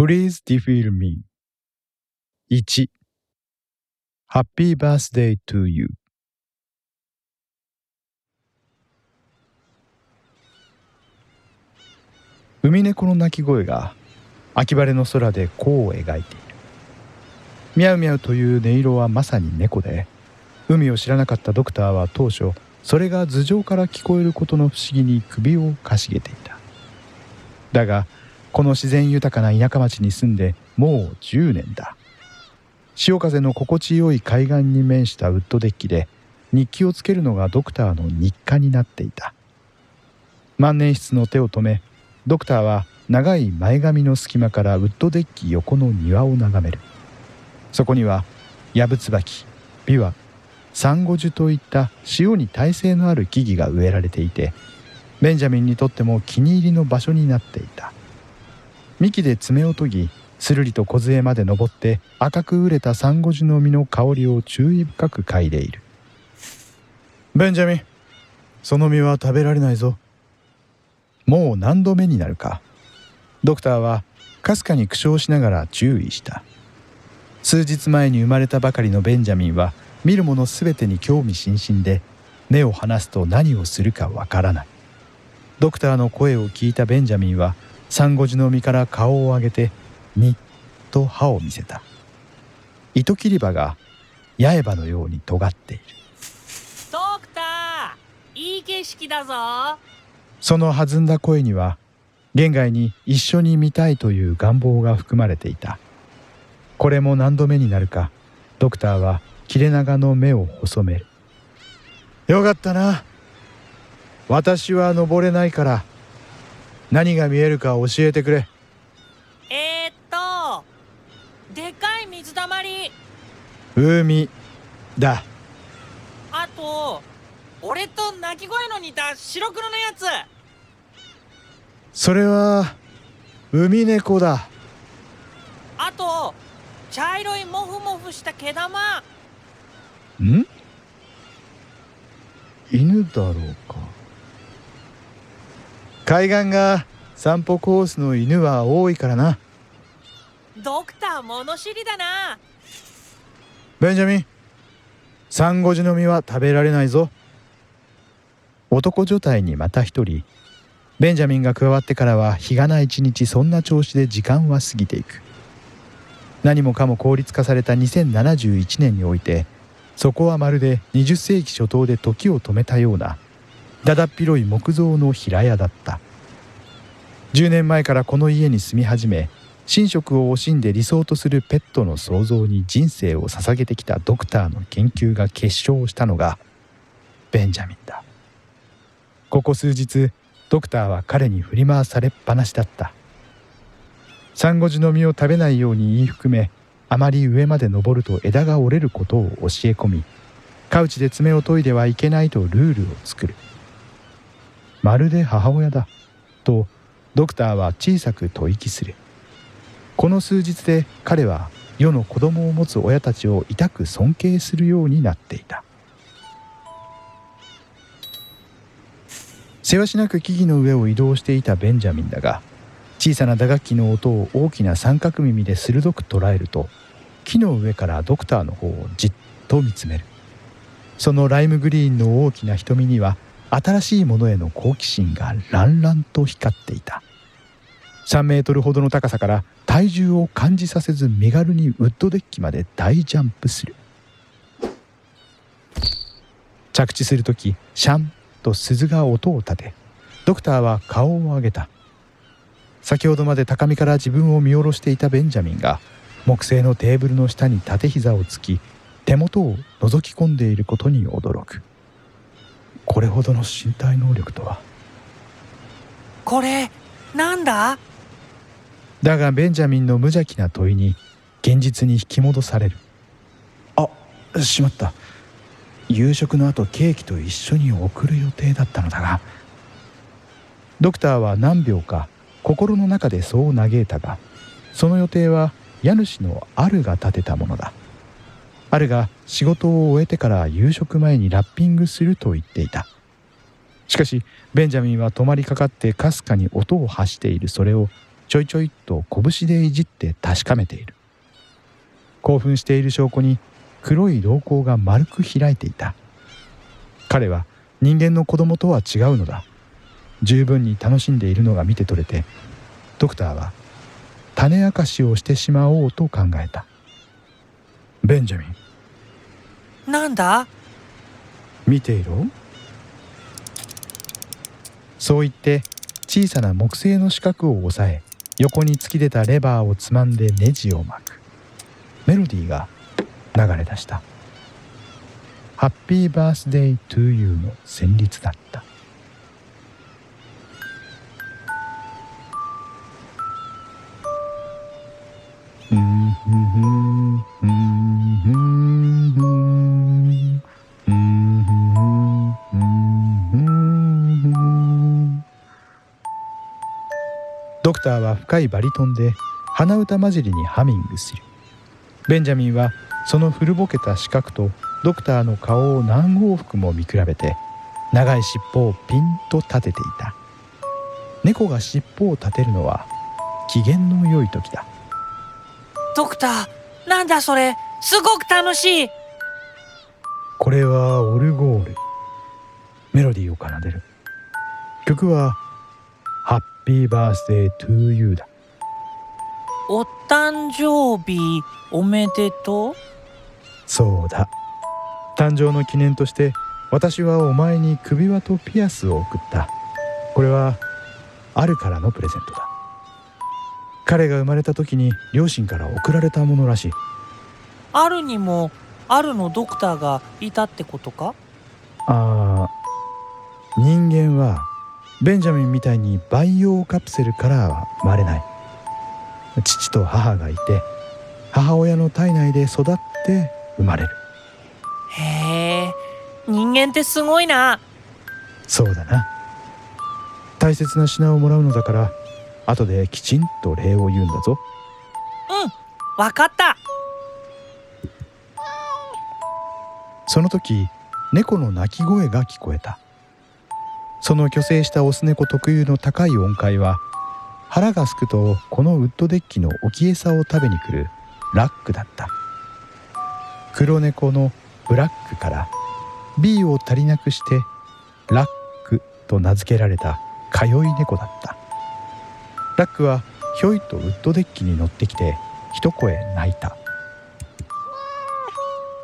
Please defeat me. 1. Happy birthday to you. ウミネコの鳴き声が秋晴れの空で弧を描いている。ミャウミャウという音色はまさに猫で、海を知らなかったドクターは当初それが頭上から聞こえることの不思議に首をかしげていた。だがこの自然豊かな田舎町に住んでもう10年だ。潮風の心地よい海岸に面したウッドデッキで日記をつけるのがドクターの日課になっていた。万年筆の手を止め、ドクターは長い前髪の隙間からウッドデッキ横の庭を眺める。そこにはヤブツバキ、ビワ、サンゴジュといった潮に耐性のある木々が植えられていて、ベンジャミンにとっても気に入りの場所になっていた。幹で爪を研ぎ、するりと梢まで登って赤く熟れたサンゴジュの実の香りを注意深く嗅いでいる。ベンジャミン、その実は食べられないぞ。もう何度目になるか。ドクターはかすかに苦笑しながら注意した。数日前に生まれたばかりのベンジャミンは見るものすべてに興味津々で、目を離すと何をするかわからない。ドクターの声を聞いたベンジャミンはサンゴジュの実から顔を上げてにっと歯を見せた。糸切り歯が八重歯のように尖っている。ドクター、いい景色だぞ。その弾んだ声には言外に一緒に見たいという願望が含まれていた。これも何度目になるか、ドクターは切れ長の目を細める。よかったな。私は登れないから何が見えるか教えてくれ。でかい水たまり。海だ。あと俺と鳴き声の似た白黒のやつ。それはウミネコだ。あと茶色いモフモフした毛玉。ん？犬だろうか。海岸が散歩コースの犬は多いからな。ドクター物知りだな。ベンジャミン、サンゴジュの実は食べられないぞ。男所帯にまた一人、ベンジャミンが加わってからは日がない一日、そんな調子で時間は過ぎていく。何もかも効率化された2071年において、そこはまるで20世紀初頭で時を止めたようなだだっ広い木造の平屋だった。10年前からこの家に住み始め、寝食を惜しんで理想とするペットの創造に人生を捧げてきたドクターの研究が結晶したのがベンジャミンだ。ここ数日、ドクターは彼に振り回されっぱなしだった。サンゴジュの実を食べないように言い含め、あまり上まで登ると枝が折れることを教え込み、カウチで爪を研いではいけないとルールを作る。まるで母親だとドクターは小さく吐息する。この数日で彼は世の子供を持つ親たちをいたく尊敬するようになっていた。せわしなく木々の上を移動していたベンジャミンだが、小さな打楽器の音を大きな三角耳で鋭く捉えると、木の上からドクターの方をじっと見つめる。そのライムグリーンの大きな瞳には新しいものへの好奇心がランランと光っていた。3メートルほどの高さから体重を感じさせず身軽にウッドデッキまで大ジャンプする。着地するとき、シャンと鈴が音を立て、ドクターは顔を上げた。先ほどまで高みから自分を見下ろしていたベンジャミンが木製のテーブルの下に縦膝をつき、手元を覗き込んでいることに驚く。これほどの身体能力とは。これなんだ？だがベンジャミンの無邪気な問いに現実に引き戻される。あ、しまった。夕食の後ケーキと一緒に送る予定だったのだが。ドクターは何秒か心の中でそう嘆いたが、その予定は家主のアルが立てたものだ。アルが仕事を終えてから夕食前にラッピングすると言っていた。しかしベンジャミンは止まりかかってかすかに音を発しているそれをちょいちょいと拳でいじって確かめている。興奮している証拠に黒い瞳孔が丸く開いていた。彼は人間の子供とは違うのだ。十分に楽しんでいるのが見て取れて、ドクターは種明かしをしてしまおうと考えた。ベンジャミン、なんだ？見ていろ。そう言って小さな木製の四角を押さえ、横に突き出たレバーをつまんでネジを巻く。メロディーが流れ出した。ハッピーバースデートゥーユーの旋律だった。ドクターは深いバリトンで鼻歌混じりにハミングする。ベンジャミンはその古ぼけた四角とドクターの顔を何往復も見比べて、長い尻尾をピンと立てていた。猫が尻尾を立てるのは機嫌の良い時だ。ドクター、なんだそれ、すごく楽しい。これはオルゴール。メロディーを奏でる。曲はハッピーバースデートゥーユーだ。お誕生日おめでとう。そうだ。誕生の記念として私はお前に首輪とピアスを送った。これはあるからのプレゼントだ。彼が生まれた時に両親から贈られたものらしい。あるにもあるのドクターがいたってことか？人間はベンジャミンみたいに培養カプセルからは生まれない。父と母がいて、母親の体内で育って生まれる。へえ、人間ってすごいな。そうだな。大切な品をもらうのだから、後できちんと礼を言うんだぞ。わかった。その時、猫の鳴き声が聞こえた。その去勢したオス猫特有の高い音階は、腹がすくとこのウッドデッキの置き餌を食べに来るラックだった。黒猫のブラックから B を足りなくしてラックと名付けられた通い猫だった。ラックはひょいとウッドデッキに乗ってきて一声泣いた。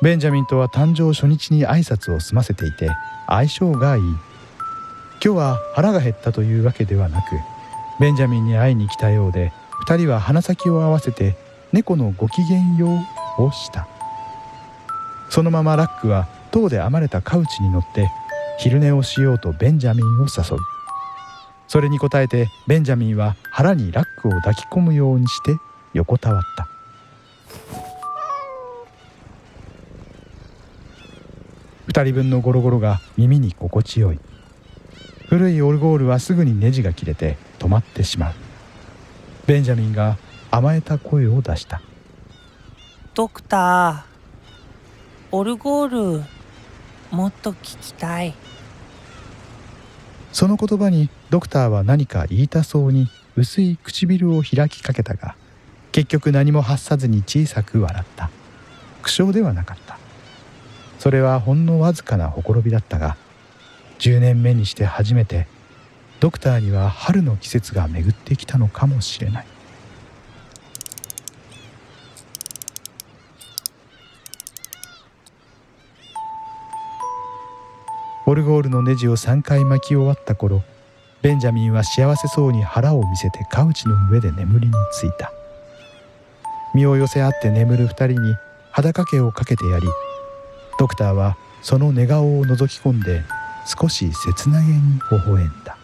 ベンジャミンとは誕生初日に挨拶を済ませていて相性がいい。今日は腹が減ったというわけではなく、ベンジャミンに会いに来たようで、二人は鼻先を合わせて猫のごきげんようをした。そのままラックは塔で編まれたカウチに乗って昼寝をしようとベンジャミンを誘う。それに応えてベンジャミンは腹にラックを抱き込むようにして横たわった。二人分のゴロゴロが耳に心地よい。古いオルゴールはすぐにネジが切れて止まってしまう。ベンジャミンが甘えた声を出した。ドクター、オルゴールもっと聞きたい。その言葉にドクターは何か言いたそうに薄い唇を開きかけたが、結局何も発さずに小さく笑った。苦笑ではなかった。それはほんのわずかなほころびだったが、10年目にして初めてドクターには春の季節が巡ってきたのかもしれない。オルゴールのネジを3回巻き終わった頃、ベンジャミンは幸せそうに腹を見せてカウチの上で眠りについた。身を寄せ合って眠る2人に肌掛けをかけてやり、ドクターはその寝顔を覗き込んで少し切なげに微笑んだ。